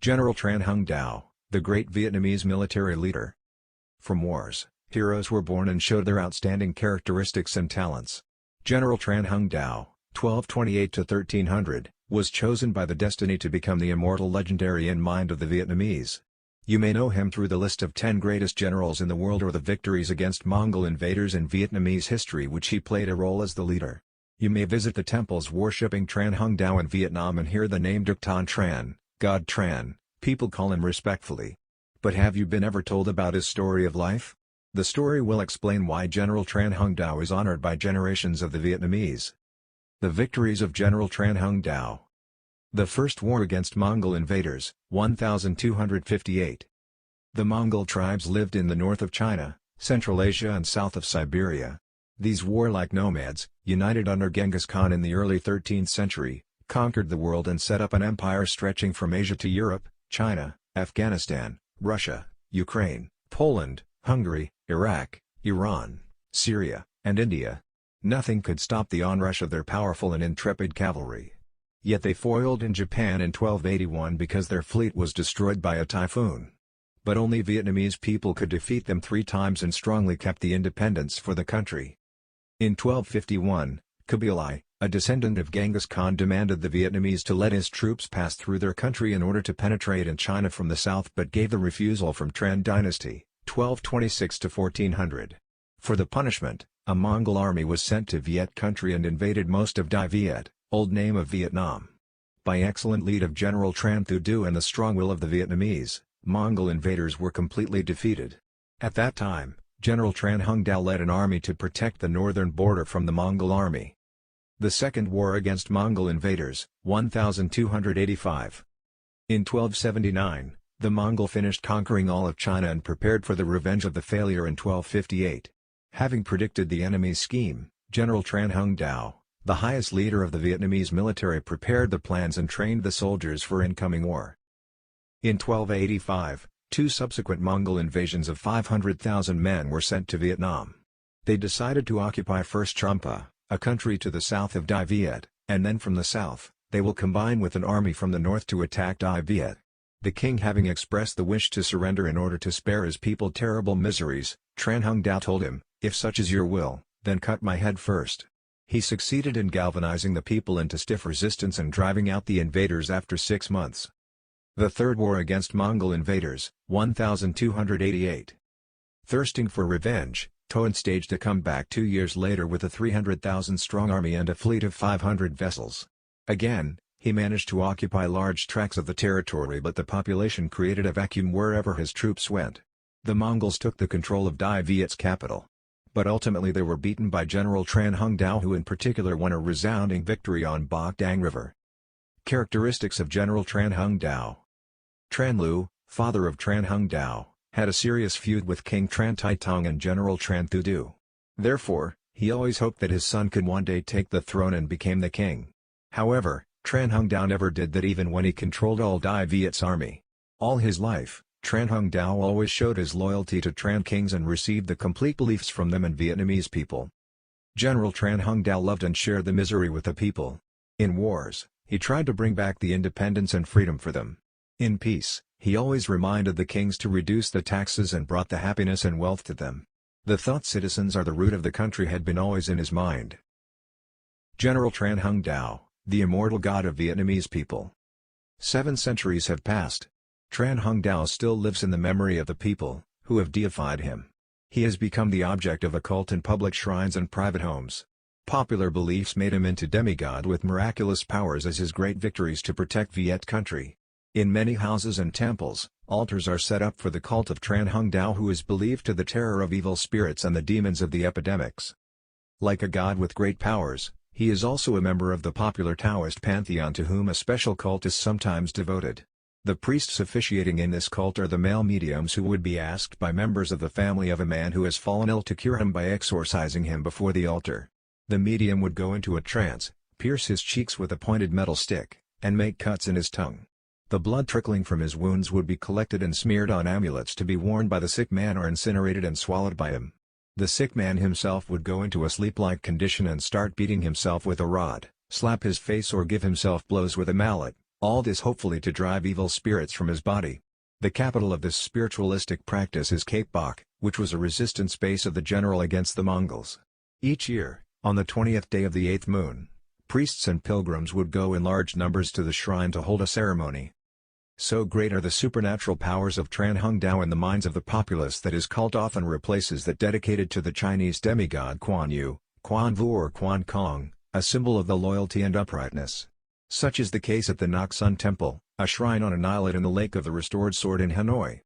General Tran Hung Dao, the great Vietnamese military leader. From wars, heroes were born and showed their outstanding characteristics and talents. General Tran Hung Dao, 1228–1300, was chosen by the destiny to become the immortal legendary in mind of the Vietnamese. You may know him through the list of 10 greatest generals in the world or the victories against Mongol invaders in Vietnamese history which he played a role as the leader. You may visit the temples worshipping Tran Hung Dao in Vietnam and hear the name Duc Tan Tran, God Tran, people call him respectfully. But have you been ever told about his story of life? The story will explain why General Tran Hung Dao is honored by generations of the Vietnamese. The victories of General Tran Hung Dao. The First War against Mongol invaders, 1258. The Mongol tribes lived in the north of China, Central Asia and south of Siberia. These warlike nomads, united under Genghis Khan in the early 13th century, conquered the world and set up an empire stretching from Asia to Europe, China, Afghanistan, Russia, Ukraine, Poland, Hungary, Iraq, Iran, Syria, and India. Nothing could stop the onrush of their powerful and intrepid cavalry. Yet they foiled in Japan in 1281 because their fleet was destroyed by a typhoon. But only Vietnamese people could defeat them 3 times and strongly kept the independence for the country. In 1251, Kublai, a descendant of Genghis Khan, demanded the Vietnamese to let his troops pass through their country in order to penetrate in China from the south, but gave the refusal from Tran dynasty, 1226–1400. For the punishment, a Mongol army was sent to Viet country and invaded most of Dai Viet, old name of Vietnam. By excellent lead of General Tran Thu Du and the strong will of the Vietnamese, Mongol invaders were completely defeated. At that time, General Tran Hung Dao led an army to protect the northern border from the Mongol army. The Second War against Mongol invaders, 1285. In 1279, the Mongol finished conquering all of China and prepared for the revenge of the failure in 1258. Having predicted the enemy's scheme, General Tran Hung Dao, the highest leader of the Vietnamese military, prepared the plans and trained the soldiers for incoming war. In 1285, 2 subsequent Mongol invasions of 500,000 men were sent to Vietnam. They decided to occupy first Champa, a country to the south of Dai Viet, and then from the south, they will combine with an army from the north to attack Dai Viet. The king having expressed the wish to surrender in order to spare his people terrible miseries, Tran Hung Dao told him, "If such is your will, then cut my head first." He succeeded in galvanizing the people into stiff resistance and driving out the invaders after 6 months. The Third War against Mongol invaders, 1288. Thirsting for revenge, Toan staged a comeback 2 years later with a 300,000-strong army and a fleet of 500 vessels. Again, he managed to occupy large tracts of the territory, but the population created a vacuum wherever his troops went. The Mongols took the control of Dai Viet's capital. But ultimately they were beaten by General Tran Hung Dao, who in particular won a resounding victory on Bac Dang River. Characteristics of General Tran Hung Dao. Tran Lu, father of Tran Hung Dao, had a serious feud with King Tran Tai Tong and General Tran Thu Du. Therefore, he always hoped that his son could one day take the throne and became the king. However, Tran Hung Dao never did that, even when he controlled all Dai Viet's army. All his life, Tran Hung Dao always showed his loyalty to Tran kings and received the complete beliefs from them and Vietnamese people. General Tran Hung Dao loved and shared the misery with the people. In wars, he tried to bring back the independence and freedom for them. In peace, he always reminded the kings to reduce the taxes and brought the happiness and wealth to them. The thought citizens are the root of the country had been always in his mind. General Tran Hung Dao, the immortal god of Vietnamese people. 7 centuries have passed. Tran Hung Dao still lives in the memory of the people, who have deified him. He has become the object of a cult in public shrines and private homes. Popular beliefs made him into demigod with miraculous powers as his great victories to protect Viet country. In many houses and temples, altars are set up for the cult of Tran Hung Dao, who is believed to the terror of evil spirits and the demons of the epidemics. Like a god with great powers, he is also a member of the popular Taoist pantheon to whom a special cult is sometimes devoted. The priests officiating in this cult are the male mediums who would be asked by members of the family of a man who has fallen ill to cure him by exorcising him before the altar. The medium would go into a trance, pierce his cheeks with a pointed metal stick, and make cuts in his tongue. The blood trickling from his wounds would be collected and smeared on amulets to be worn by the sick man or incinerated and swallowed by him. The sick man himself would go into a sleep-like condition and start beating himself with a rod, slap his face or give himself blows with a mallet, All this hopefully to drive evil spirits from his body. The capital of this spiritualistic practice is Cape Bach, which was a resistance base of the general against the Mongols. Each year, on the 20th day of the 8th moon, priests and pilgrims would go in large numbers to the shrine to hold a ceremony. So great are the supernatural powers of Tran Hung Dao in the minds of the populace that his cult often replaces that dedicated to the Chinese demigod Quan Yu, Quan Vu or Quan Kong, a symbol of the loyalty and uprightness. Such is the case at the Nok Sun Temple, a shrine on an islet in the Lake of the Restored Sword in Hanoi.